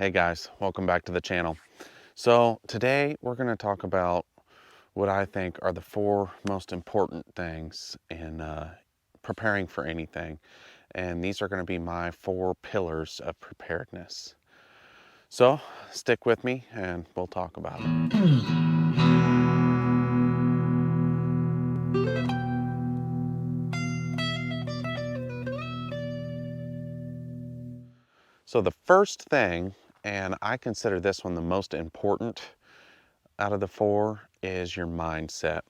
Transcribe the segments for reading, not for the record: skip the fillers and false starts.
Hey guys, welcome back to the channel. So today we're going to talk about what I think are the four most important things in preparing for anything. And these are going to be my four pillars of preparedness. So stick with me and we'll talk about it. So the first thing, and I consider this one the most important out of the four, is your mindset.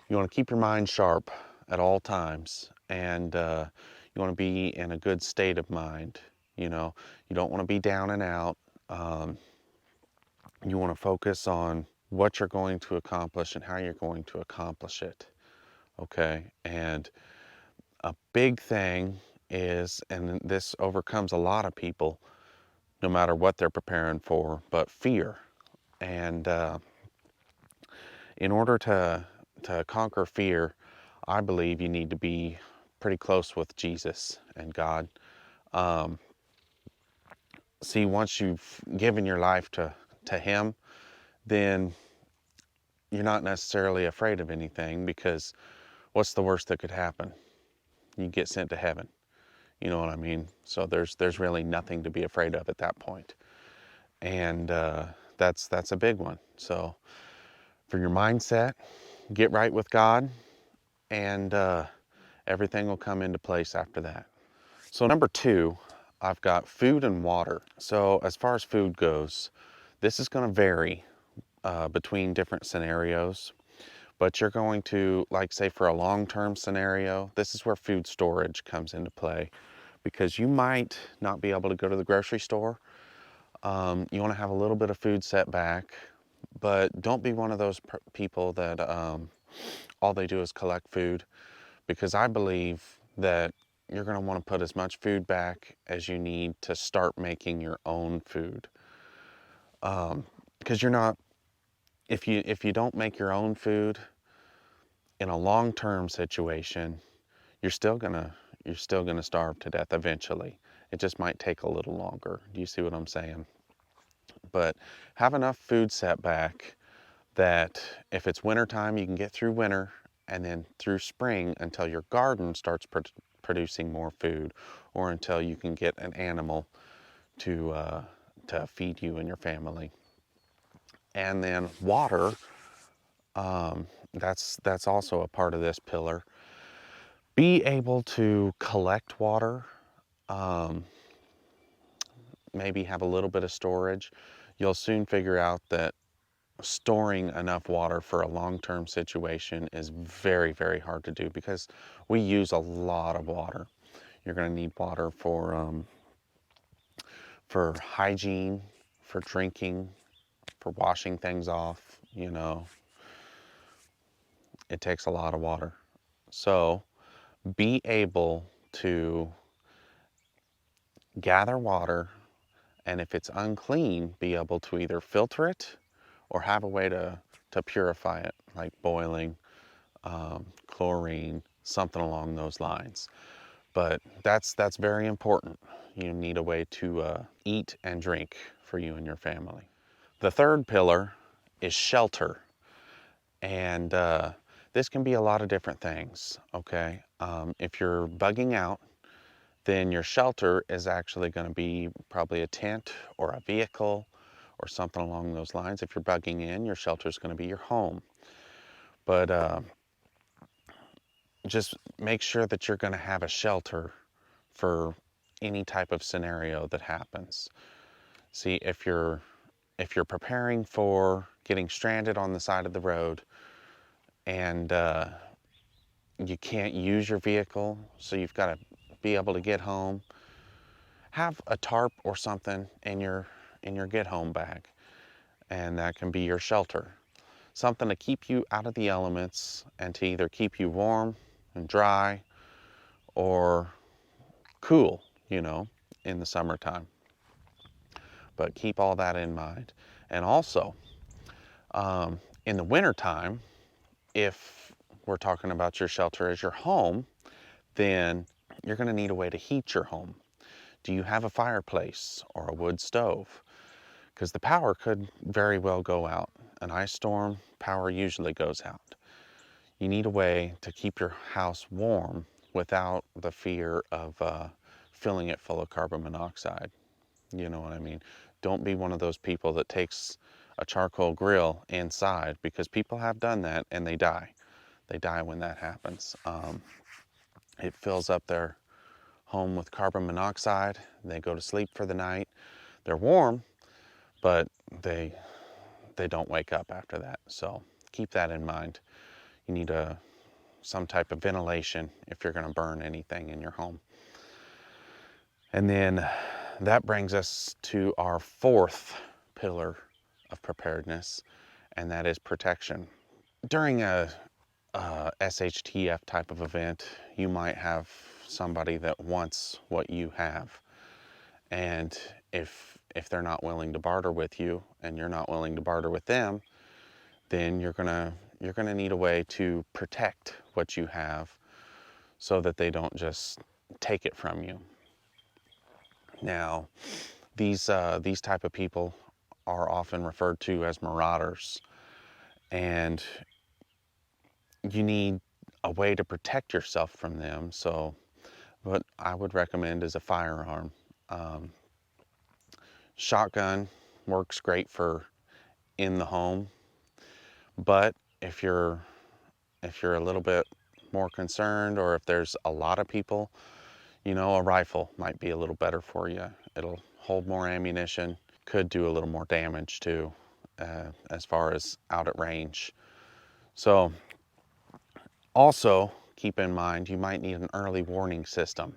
You want to keep your mind sharp at all times, and you want to be in a good state of mind. You know, you don't want to be down and out. You want to focus on what you're going to accomplish and how you're going to accomplish it. Okay, and a big thing is, and this overcomes a lot of people, no matter what they're preparing for, but fear. And in order to conquer fear, I believe you need to be pretty close with Jesus and God. Um, See, once you've given your life to Him, then you're not necessarily afraid of anything, because what's the worst that could happen? You get sent to heaven. You know what I mean? So there's really nothing to be afraid of at that point. And that's a big one. So for your mindset, get right with God, and everything will come into place after that. So number two, I've got food and water. So as far as food goes, this is going to vary between different scenarios, but you're going to, like, say for a long-term scenario, this is where food storage comes into play, because you might not be able to go to the grocery store. You want to have a little bit of food set back, but don't be one of those people that all they do is collect food, because I believe that you're going to want to put as much food back as you need to start making your own food. Because you're not, if you don't make your own food in a long-term situation, you're still gonna starve to death eventually. It just might take a little longer. Do you see what I'm saying? But have enough food set back that if it's wintertime, you can get through winter, and then through spring until your garden starts producing more food, or until you can get an animal to feed you and your family. And then water, that's also a part of this pillar. Be able to collect water, maybe have a little bit of storage. You'll soon figure out that storing enough water for a long-term situation is very, very hard to do, because we use a lot of water. You're going to need water for hygiene, for drinking, for washing things off. You know, it takes a lot of water. So be able to gather water, and if it's unclean, be able to either filter it or have a way to purify it, like boiling, chlorine, something along those lines. But that's very important. You need a way to eat and drink for you and your family. The third pillar is shelter. And this can be a lot of different things, okay? If you're bugging out, then your shelter is actually going to be probably a tent or a vehicle or something along those lines. If you're bugging in, your shelter is going to be your home. But just make sure that you're going to have a shelter for any type of scenario that happens. See, if you're preparing for getting stranded on the side of the road, and you can't use your vehicle, so you've got to be able to get home, have a tarp or something in your get home bag, and that can be your shelter. Something to keep you out of the elements, and to either keep you warm and dry or cool, you know, in the summertime. But keep all that in mind. And also, in the wintertime, if we're talking about your shelter as your home, then you're going to need a way to heat your home. Do you have a fireplace or a wood stove? Because the power could very well go out. An ice storm, power usually goes out. You need a way to keep your house warm without the fear of filling it full of carbon monoxide. You know what I mean? Don't be one of those people that takes a charcoal grill inside, because people have done that and they die. They die when that happens. It fills up their home with carbon monoxide. They go to sleep for the night. They're warm, but they don't wake up after that. So keep that in mind. You need some type of ventilation if you're going to burn anything in your home. And then that brings us to our fourth pillar of preparedness, and that is protection. During a SHTF type of event, you might have somebody that wants what you have. And if they're not willing to barter with you and you're not willing to barter with them, then you're gonna need a way to protect what you have so that they don't just take it from you. Now, these type of people are often referred to as marauders, and you need a way to protect yourself from them. So what I would recommend is a firearm. Shotgun works great for in the home, but if you're a little bit more concerned, or if there's a lot of people, you know, a rifle might be a little better for you. It'll hold more ammunition, could do a little more damage too, as far as out at range. So also keep in mind, you might need an early warning system.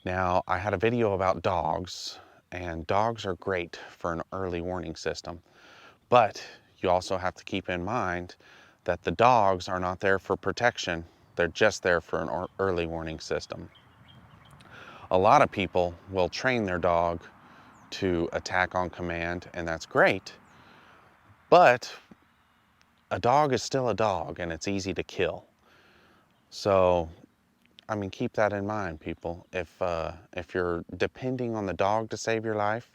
Now, I had a video about dogs, and dogs are great for an early warning system, but you also have to keep in mind that the dogs are not there for protection. They're just there for an early warning system. A lot of people will train their dog to attack on command, and that's great, but a dog is still a dog, and it's easy to kill. So, I mean, keep that in mind, people. If you're depending on the dog to save your life,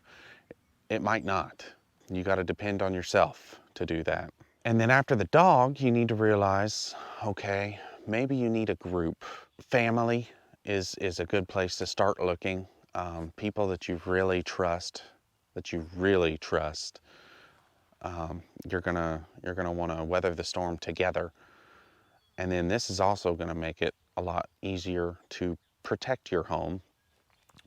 it might not. You got to depend on yourself to do that. And then after the dog, you need to realize, okay, maybe you need a group. Family is a good place to start looking. People that you really trust, you're gonna want to weather the storm together. And then this is also going to make it a lot easier to protect your home,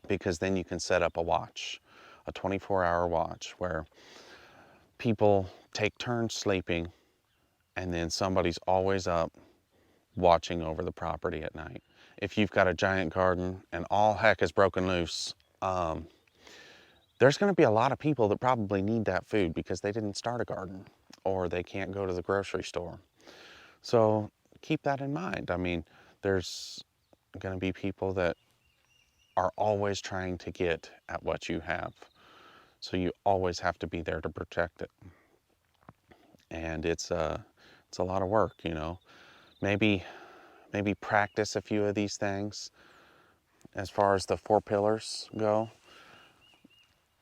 because then you can set up a watch, a 24-hour watch, where people take turns sleeping, and then somebody's always up watching over the property at night. If you've got a giant garden and all heck is broken loose, there's going to be a lot of people that probably need that food because they didn't start a garden, or they can't go to the grocery store. So keep that in mind. I mean, there's going to be people that are always trying to get at what you have. So you always have to be there to protect it. And it's a lot of work, you know. Maybe practice a few of these things as far as the 4 pillars go.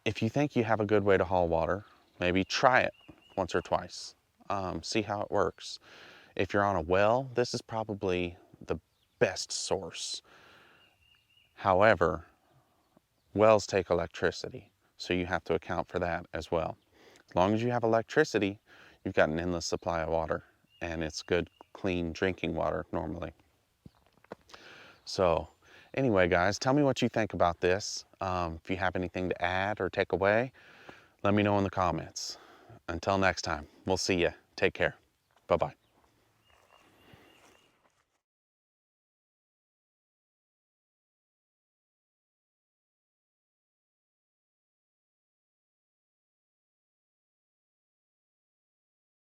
If you think you have a good way to haul water, maybe try it once or twice. See how it works. If you're on a well, this is probably the best source. However, wells take electricity, so you have to account for that as well. As long as you have electricity, you've got an endless supply of water, and it's good, clean drinking water normally. So anyway, guys, tell me what you think about this. If you have anything to add or take away, let me know in the comments. Until next time, we'll see you. Take care. Bye-bye.